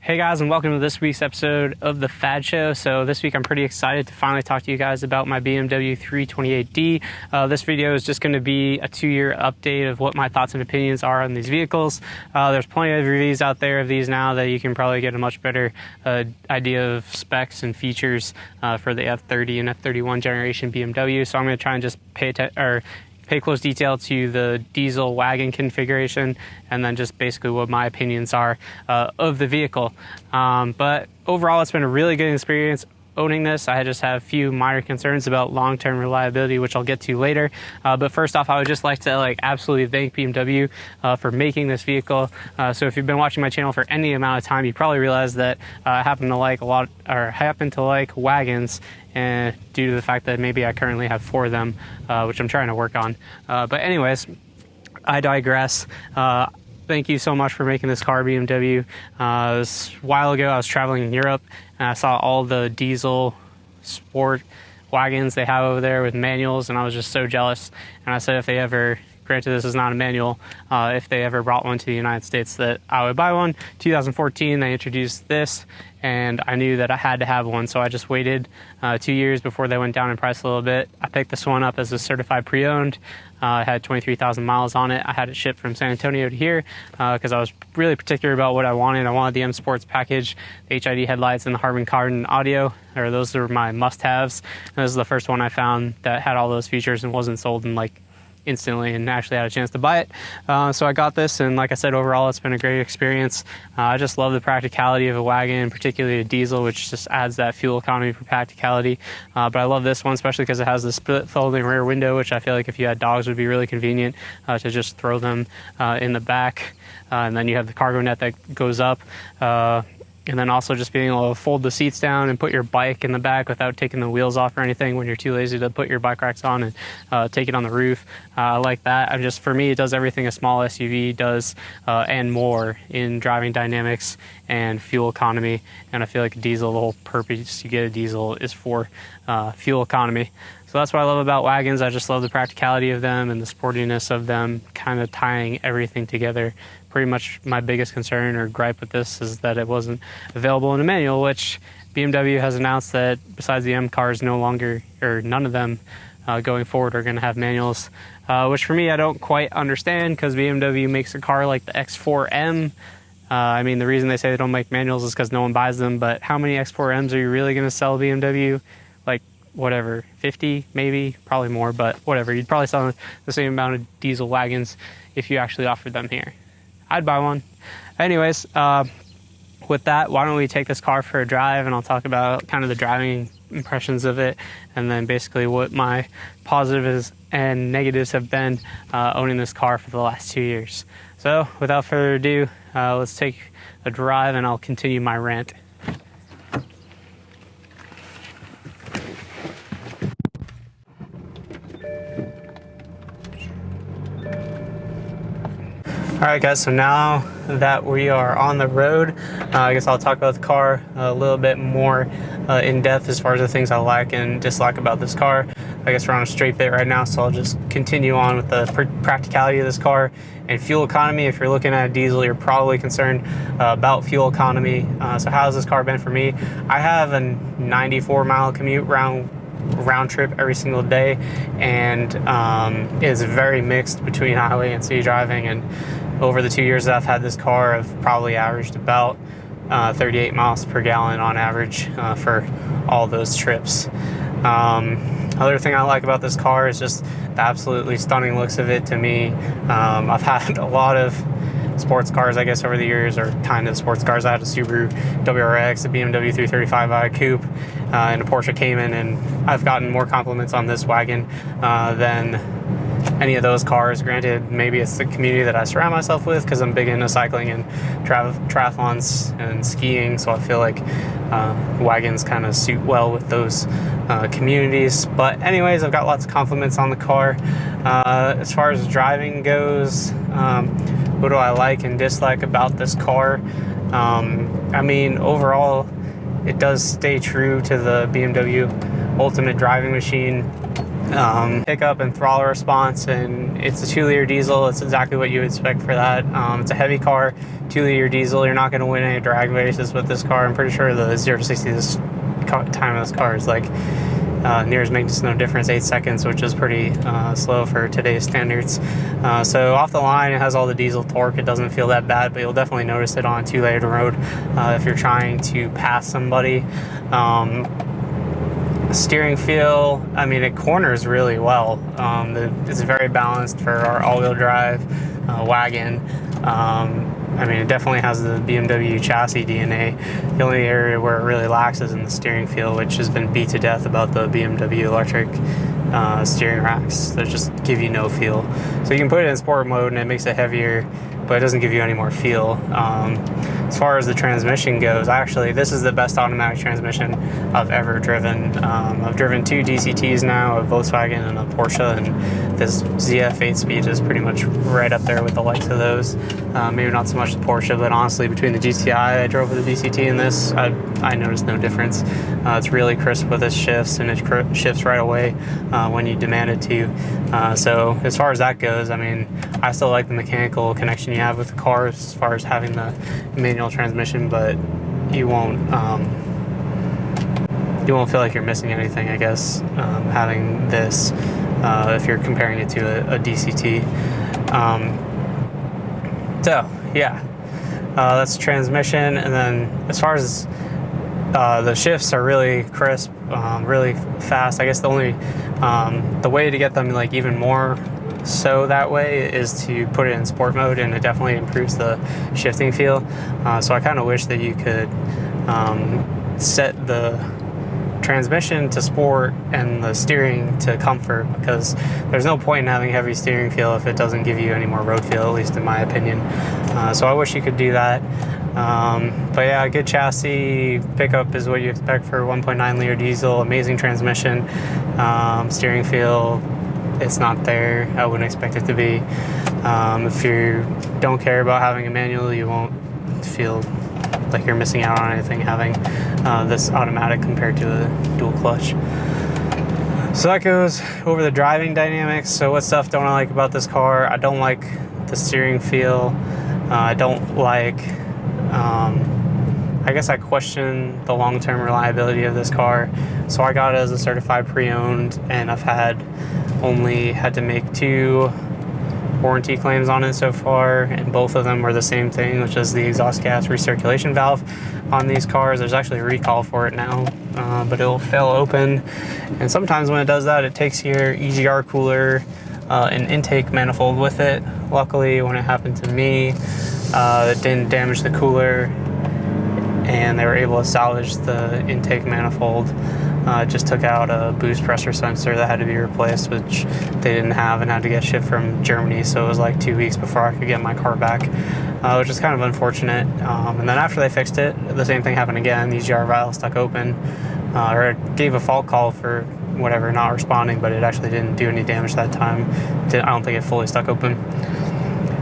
Hey guys, and welcome to this week's episode of The Fad Show. So this week I'm pretty excited to finally talk to you guys about my BMW 328d. This video is just going to be a 2-year update of what my thoughts and opinions are on these vehicles. There's plenty of reviews out there of these now that you can probably get a much better idea of specs and features for the F30 and F31 generation BMW. So I'm going to try and just pay close detail to the diesel wagon configuration and then just basically what my opinions are of the vehicle. But overall, it's been a really good experience owning this. I just have a few minor concerns about long-term reliability, which I'll get to later. But first off, I would just like to absolutely thank BMW for making this vehicle. So if you've been watching my channel for any amount of time, you probably realize that I happen to like wagons, and due to the fact that maybe I currently have 4 of them, which I'm trying to work on. But anyways, I digress. Thank you so much for making this car, BMW. A while ago, I was traveling in Europe, and I saw all the diesel sport wagons they have over there with manuals, and I was just so jealous. And I said if they ever, granted this is not a manual, if they ever brought one to the United States, that I would buy one. 2014, they introduced this, and I knew that I had to have one, so I just waited 2 years before they went down in price a little bit. I picked this one up as a certified pre-owned. It had 23,000 miles on it. I had it shipped from San Antonio to here because I was really particular about what I wanted. I wanted the M Sports package, the HID headlights, and the Harman Kardon audio. Those are my must-haves. This is the first one I found that had all those features and wasn't sold in instantly, and actually had a chance to buy it. So I got this, and like I said, overall it's been a great experience. I just love the practicality of a wagon, particularly a diesel, which just adds that fuel economy for practicality. But I love this one especially because it has the split folding rear window, which I feel like if you had dogs would be really convenient to just throw them in the back. And then you have the cargo net that goes up. And then also just being able to fold the seats down and put your bike in the back without taking the wheels off or anything when you're too lazy to put your bike racks on and take it on the roof. I like that. For me, it does everything a small SUV does and more in driving dynamics and fuel economy. And I feel like a diesel, the whole purpose you get a diesel is for fuel economy. So that's what I love about wagons. I just love the practicality of them and the sportiness of them, kind of tying everything together. Pretty much my biggest concern or gripe with this is that it wasn't available in a manual, which BMW has announced that besides the M cars, no longer, or none of them going forward are going to have manuals, which for me I don't quite understand because BMW makes a car like the X4M. The reason they say they don't make manuals is because no one buys them, but how many X4Ms are you really going to sell BMW? Whatever, 50 maybe, probably more, but whatever. You'd probably sell the same amount of diesel wagons if you actually offered them here. I'd buy one. Anyways, with that, why don't we take this car for a drive, and I'll talk about kind of the driving impressions of it, and then basically what my positives and negatives have been owning this car for the last 2 years. So without further ado, let's take a drive and I'll continue my rant. Alright guys, so now that we are on the road, I guess I'll talk about the car a little bit more in depth as far as the things I like and dislike about this car. I guess we're on a straight bit right now, so I'll just continue on with the practicality of this car and fuel economy. If you're looking at a diesel, you're probably concerned about fuel economy. So how has this car been for me? I have a 94-mile commute round trip every single day, and is very mixed between highway and city driving. And over the 2 years that I've had this car, I've probably averaged about 38 miles per gallon on average for all those trips. Other thing I like about this car is just the absolutely stunning looks of it to me. I've had a lot of sports cars, I guess, over the years, or kind of sports cars. I had a Subaru WRX, a BMW 328d Coupe, and a Porsche Cayman, and I've gotten more compliments on this wagon than any of those cars. Granted, maybe it's the community that I surround myself with because I'm big into cycling and triathlons and skiing, so I feel like wagons kind of suit well with those communities. But anyways, I've got lots of compliments on the car. As far as driving goes, what do I like and dislike about this car? Overall, it does stay true to the BMW ultimate driving machine. pickup and throttle response, and it's a 2-liter diesel. It's exactly what you would expect for that. It's a heavy car, 2-liter diesel. You're not going to win any drag races with this car. I'm pretty sure the 0 to 60 time of this car is like near as makes no difference, 8 seconds, which is pretty slow for today's standards. So off the line, it has all the diesel torque. It doesn't feel that bad, but you'll definitely notice it on a 2-lane road if you're trying to pass somebody. Steering feel, I mean, it corners really well. It's very balanced for our all-wheel drive wagon. I mean, it definitely has the BMW chassis DNA. The only area where it really lacks is in the steering feel, which has been beat to death about the BMW electric steering racks that just give you no feel. So you can put it in sport mode and it makes it heavier, but it doesn't give you any more feel. As far as the transmission goes, actually, this is the best automatic transmission I've ever driven. I've driven 2 DCTs now, a Volkswagen and a Porsche, and this ZF 8-speed is pretty much right up there with the likes of those. Maybe not so much the Porsche, but honestly, between the GTI I drove with the DCT and this, I noticed no difference. It's really crisp with its shifts, and it shifts right away when you demand it to. So as far as that goes, I mean, I still like the mechanical connection you have with the car as far as having the manual transmission, but you won't feel like you're missing anything, I guess, having this if you're comparing it to a DCT. So yeah, that's transmission. And then as far as the shifts are really crisp, really fast. I guess the only the way to get them like even more so that way is to put it in sport mode, and it definitely improves the shifting feel. So I kind of wish that you could set the transmission to sport and the steering to comfort, because there's no point in having heavy steering feel if it doesn't give you any more road feel, at least in my opinion. So I wish you could do that. But yeah, good chassis, pickup is what you expect for a 1.9 liter diesel, amazing transmission. Steering feel, it's not there. I wouldn't expect it to be. If you don't care about having a manual, you won't feel like you're missing out on anything having this automatic compared to the dual clutch. So that goes over the driving dynamics. So what stuff don't I like about this car? I don't like the steering feel. I don't like, I guess I question the long-term reliability of this car. So I got it as a certified pre-owned, and I've only had to make 2 warranty claims on it so far, and both of them were the same thing, which is the exhaust gas recirculation valve on these cars. There's actually a recall for it now, but it'll fail open, and sometimes when it does that, it takes your EGR cooler and intake manifold with it. Luckily, when it happened to me, it didn't damage the cooler, and they were able to salvage the intake manifold. Just took out a boost pressure sensor that had to be replaced, which they didn't have and had to get shipped from Germany. So it was like 2 weeks before I could get my car back, which is kind of unfortunate. And then after they fixed it, the same thing happened again. The EGR valve stuck open, or it gave a fault call for whatever, not responding, but it actually didn't do any damage that time. I don't think it fully stuck open.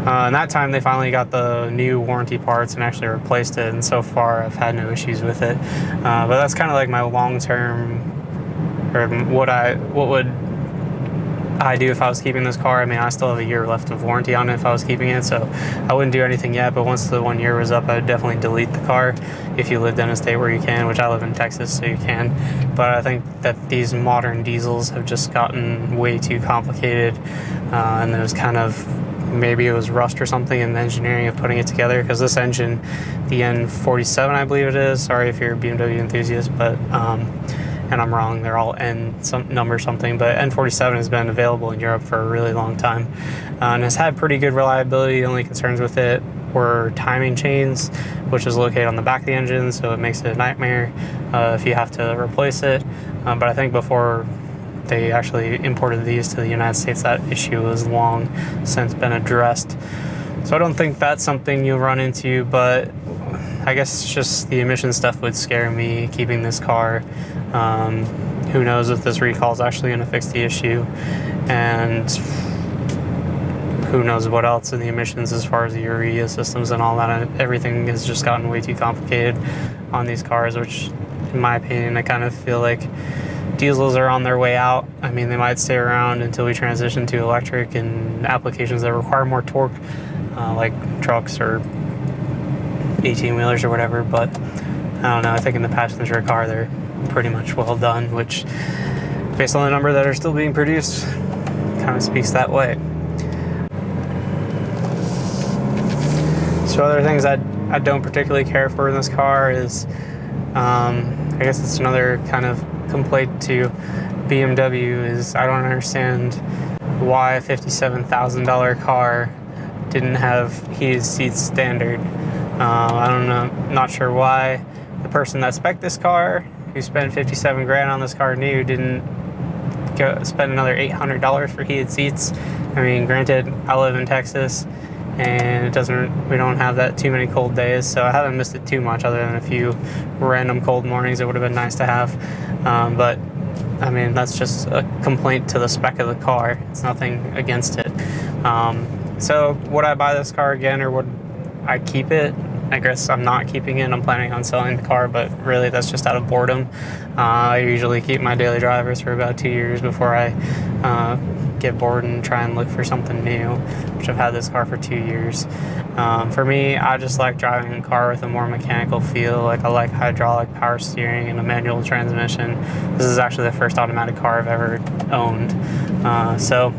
And that time they finally got the new warranty parts and actually replaced it, and so far I've had no issues with it. But that's kind of like my long-term, or what would I do if I was keeping this car. I mean, I still have a year left of warranty on it if I was keeping it, so I wouldn't do anything yet, but once the 1 year was up, I would definitely delete the car if you lived in a state where you can, which I live in Texas, so you can. But I think that these modern diesels have just gotten way too complicated, and there's kind of, maybe it was rust or something in the engineering of putting it together, because this engine, the N47 I believe it is, sorry if you're a BMW enthusiast, but and I'm wrong, they're all N some number something, but N47 has been available in Europe for a really long time, and has had pretty good reliability. The only concerns with it were timing chains, which is located on the back of the engine, so it makes it a nightmare if you have to replace it. But I think before they actually imported these to the United States, that issue has long since been addressed. So I don't think that's something you'll run into, but I guess just the emission stuff would scare me keeping this car. Who knows if this recall is actually going to fix the issue, and who knows what else in the emissions as far as the urea systems and all that. Everything has just gotten way too complicated on these cars, which in my opinion I kind of feel like diesels are on their way out. I mean, they might stay around until we transition to electric and applications that require more torque, like trucks or 18-wheelers or whatever. But I don't know, I think in the passenger car they're pretty much well done, which, based on the number that are still being produced, kind of speaks that way. So other things I don't particularly care for in this car is, I guess it's another kind of complaint to BMW, is I don't understand why a $57,000 car didn't have heated seats standard. I don't know, not sure why the person that spec'd this car, who spent 57 grand on this car new, didn't go spend another $800 for heated seats. I mean, granted, I live in Texas, and we don't have that too many cold days, so I haven't missed it too much, other than a few random cold mornings it would have been nice to have. But I mean, that's just a complaint to the spec of the car. It's nothing against it. So would I buy this car again, or would I keep it? I guess I'm not keeping it. I'm planning on selling the car, but really that's just out of boredom. I usually keep my daily drivers for about 2 years before I get bored and try and look for something new, which I've had this car for 2 years. For me, I just like driving a car with a more mechanical feel. Like, I like hydraulic power steering and a manual transmission. This is actually the first automatic car I've ever owned. So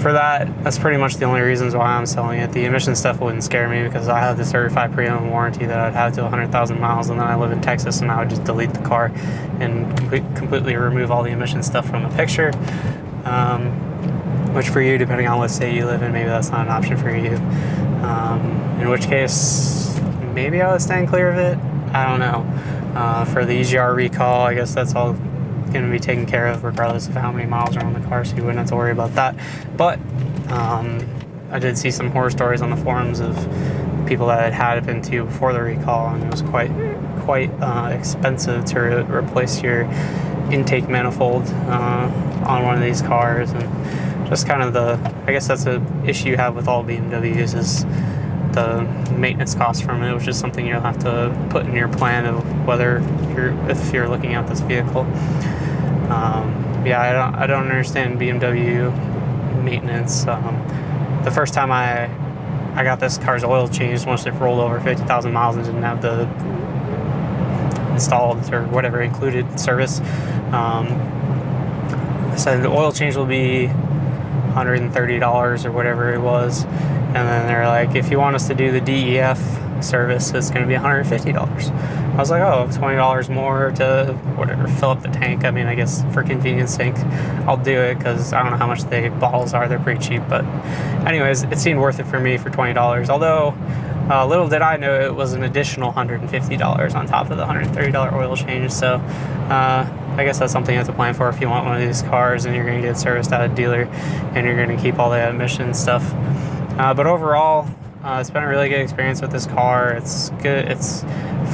for that's pretty much the only reasons why I'm selling it. The emission stuff wouldn't scare me because I have the certified pre-owned warranty that I'd have to 100,000 miles, and then I live in Texas, and I would just delete the car and completely remove all the emission stuff from the picture. Which for you, depending on what state you live in, maybe that's not an option for you. In which case, maybe I would stand clear of it. I don't know. For the EGR recall, I guess that's all going to be taken care of regardless of how many miles are on the car, so you wouldn't have to worry about that. But I did see some horror stories on the forums of people that had it been to before the recall, and it was quite expensive to replace your intake manifold on one of these cars. And just kind of I guess that's an issue you have with all BMWs, is the maintenance cost from it, which is something you'll have to put in your plan of if you're looking at this vehicle. Yeah, I don't understand BMW maintenance. The first time I got this car's oil changed, once it rolled over 50,000 miles and didn't have the installed or whatever included service, I said the oil change will be $130 or whatever it was, and then they're like, if you want us to do the DEF service, it's going to be $150. I was like, oh, $20 more to whatever, fill up the tank. I mean, I guess for convenience sake, I'll do it, because I don't know how much the bottles are. They're pretty cheap, but anyways, it seemed worth it for me for $20. Although, little did I know it was an additional $150 on top of the $130 oil change. So I guess that's something you have to plan for if you want one of these cars and you're going to get serviced at a dealer and you're going to keep all the emission stuff. But overall, it's been a really good experience with this car. It's good. It's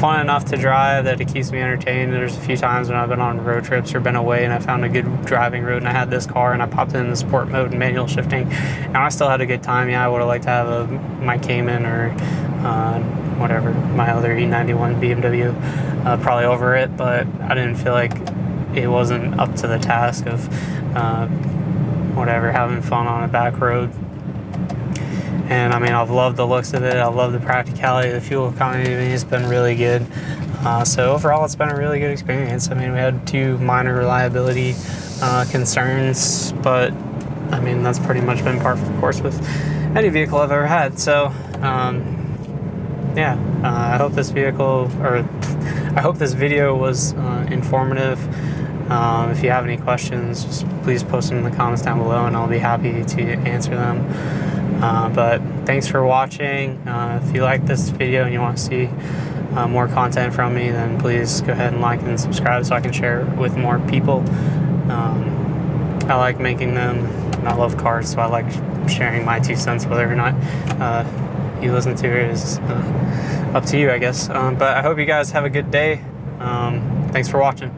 fun enough to drive that it keeps me entertained. There's a few times when I've been on road trips or been away and I found a good driving route, and I had this car and I popped it in the sport mode and manual shifting, and I still had a good time. Yeah, I would have liked to have my Cayman or whatever, my other E91 BMW probably over it, but I didn't feel like it wasn't up to the task of whatever, having fun on a back road. And I mean, I've loved the looks of it. I love the practicality. The fuel economy has been really good. So overall, it's been a really good experience. I mean, we had 2 minor reliability concerns, but I mean, that's pretty much been par for the course with any vehicle I've ever had. So yeah, I hope this video was informative. If you have any questions, just please post them in the comments down below, and I'll be happy to answer them. But thanks for watching. If you like this video and you want to see more content from me, then please go ahead and like and subscribe so I can share it with more people. I like making them, and I love cars, so I like sharing my 2 cents. Whether or not you listen to it is up to you, I guess. But I hope you guys have a good day. Thanks for watching.